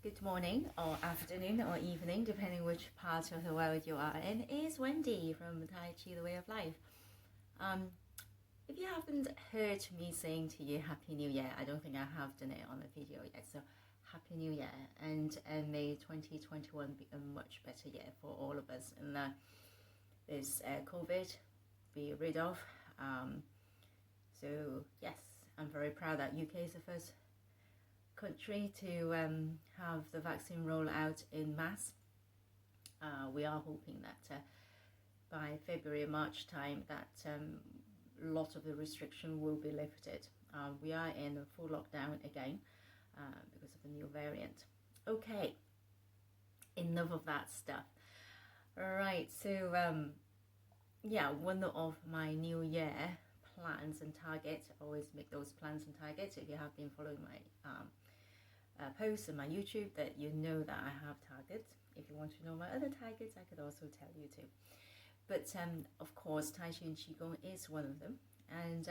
Good morning or afternoon or evening, depending which part of the world you are in. It's Wendy from Taichi, the way of life. If you haven't heard me saying to you Happy New Year, I don't think I have done it on a video yet, so Happy New Year, and may 2021 be a much better year for all of us, and this COVID be rid of. So yes, I'm very proud that UK is the first country to have the vaccine roll out in mass. We are hoping that by February, March time that a lot of the restriction will be lifted. We are in a full lockdown again because of the new variant. Okay, enough of that stuff. All right, so yeah, one of my new year plans and targets, I always make those plans and targets. If you have been following my posts on my YouTube, that you know that I have targets. If you want to know my other targets, I could also tell you too. But of course, Taichi and Qigong is one of them, and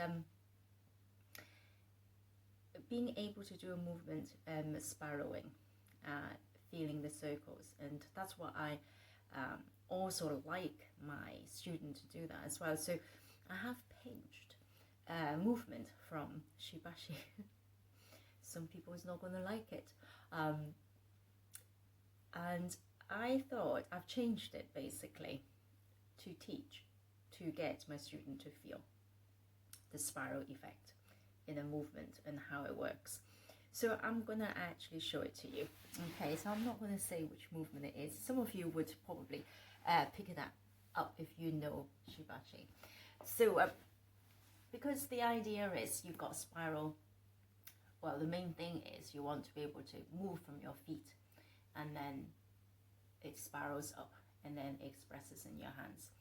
being able to do a movement, spiraling, feeling the circles, and that's what I also like my student to do that as well. So I have pinged movement from Shibashi. Some people is not going to like it, and I thought I've changed it basically to teach, to get my student to feel the spiral effect in a movement and how it works. So I'm going to actually show it to you. Okay, so I'm not going to say which movement it is. Some of you would probably pick it up if you know Shibashi. So because the idea is you've got spiral. Well, the main thing is you want to be able to move from your feet, and then it spirals up and then expresses in your hands.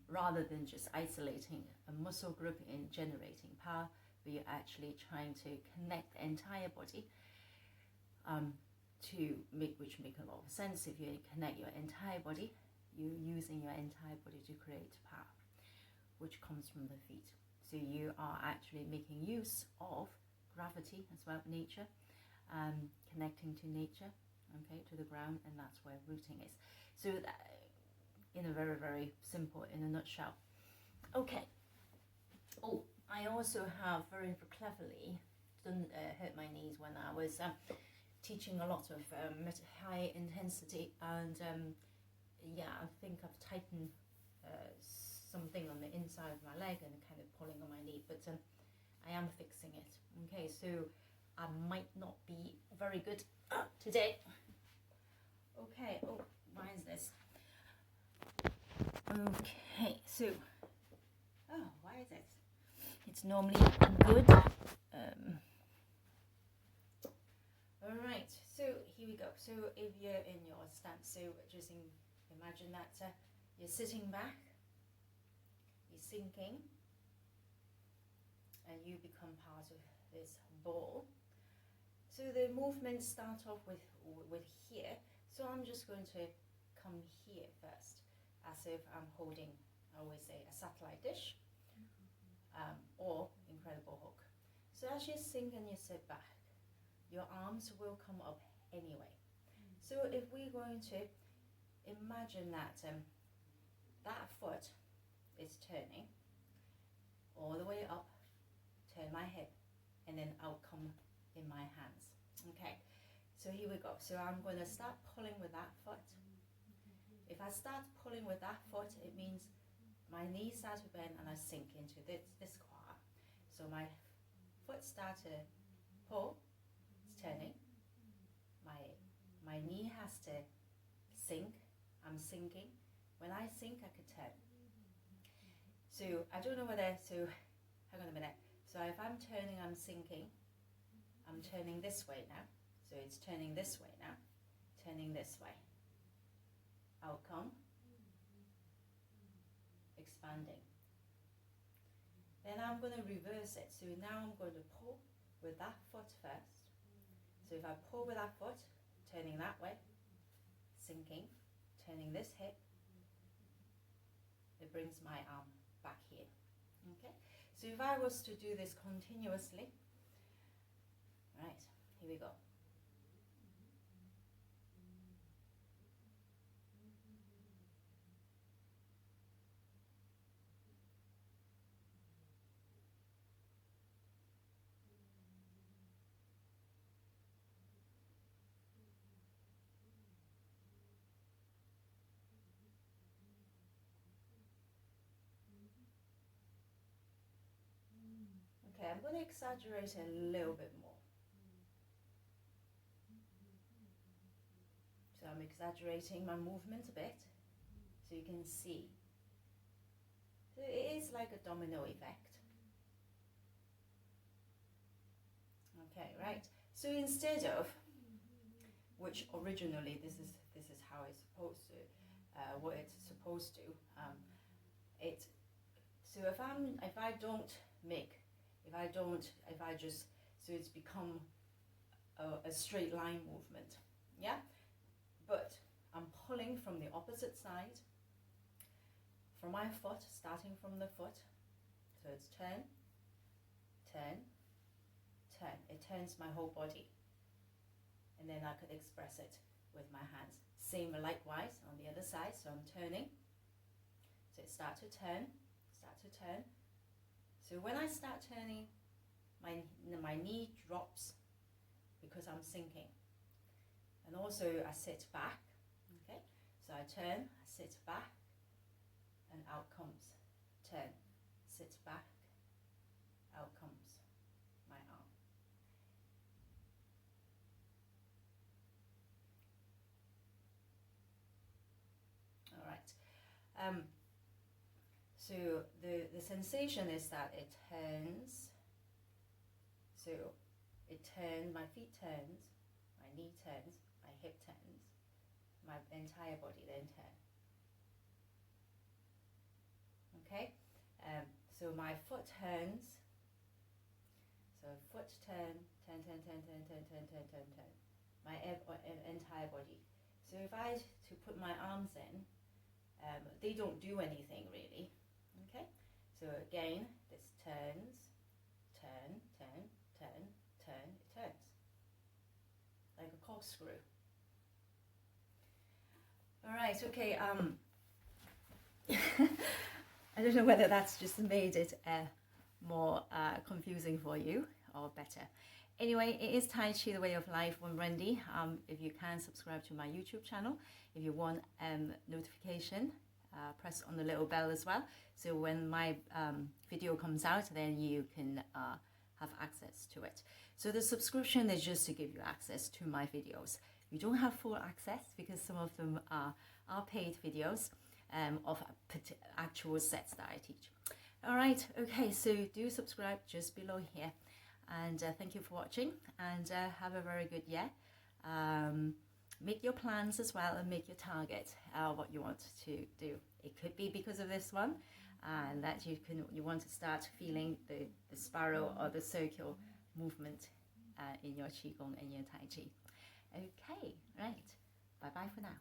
Rather than just isolating a muscle group in generating power, but you're actually trying to connect the entire body which make a lot of sense. If you connect your entire body, you're using your entire body to create power, which comes from the feet. So you are actually making use of gravity as well, nature, connecting to nature, okay, to the ground, and that's where rooting is. So that, in a very, very simple, in a nutshell. Okay. Oh, I also have very cleverly done hurt my knees when I was teaching a lot of high intensity, and yeah, I think I've tightened something on the inside of my leg and kind of pulling on my knee, but I am fixing it. Okay, so I might not be very good today. Okay, oh, why is this? Okay, so, oh, why is it? It's normally good. Alright, so here we go. So if you're in your stance, so just imagine that you're sitting back, you're sinking, and you become part of this ball. So the movements start off with here. So I'm just going to come here first, as if I'm holding, I always say, a satellite dish, or incredible hook. So as you sink and you sit back, your arms will come up anyway. So if we're going to imagine that that foot is turning all the way up, turn my hip, and then I'll come in my hands. Okay, so here we go. So I'm going to start pulling with that foot. If I start pulling with that foot, it means my knees start to bend and I sink into this quad. So my foot starts to pull, it's turning. My knee has to sink, I'm sinking. When I sink, I could turn. So I don't know whether, so hang on a minute. So if I'm turning, I'm sinking. I'm turning this way now. So it's turning this way now. Turning this way. Outcome. Expanding. Then I'm going to reverse it. So now I'm going to pull with that foot first. So if I pull with that foot, turning that way, sinking, turning this hip, it brings my arm back here. Okay? So if I was to do this continuously, right, here we go. going to exaggerate a little bit more. So I'm exaggerating my movement a bit so you can see. So it is like a domino effect. Okay, right. So instead of, which originally this is how it's supposed to, what it's supposed to. So if I just, so it's become a straight line movement, yeah. But I'm pulling from the opposite side, from my foot, starting from the foot. So it's turn, turn, turn. It turns my whole body. And then I could express it with my hands. Same likewise on the other side. So I'm turning. So it start to turn, start to turn. So when I start turning, my knee drops because I'm sinking. And also I sit back, okay? So I turn, I sit back, and out comes. Turn, sit back, out comes my arm. All right. So the sensation is that it turns. So it turns, my feet turns, my knee turns, my hip turns, my entire body then turns. Okay, so my foot turns. So foot turn, turn, turn, turn, turn, turn, turn, turn, turn, turn. My entire body. So if I to put my arms in, they don't do anything really. Okay, so again, this turns, turn, turn, turn, turn, it turns. Like a corkscrew. All right, okay, I don't know whether that's just made it more confusing for you or better. Anyway, it is Tai Chi, the way of life, with Wendy. If you can, subscribe to my YouTube channel. If you want notification, press on the little bell as well. So when my video comes out, then you can have access to it. So the subscription is just to give you access to my videos. You don't have full access because some of them are paid videos of actual sets that I teach. All right, okay, so do subscribe just below here. And thank you for watching, and have a very good year. Make your plans as well, and make your target what you want to do. It could be because of this one, and that you want to start feeling the spiral or the circle movement in your Qigong and your Tai Chi. Okay, right. Bye-bye for now.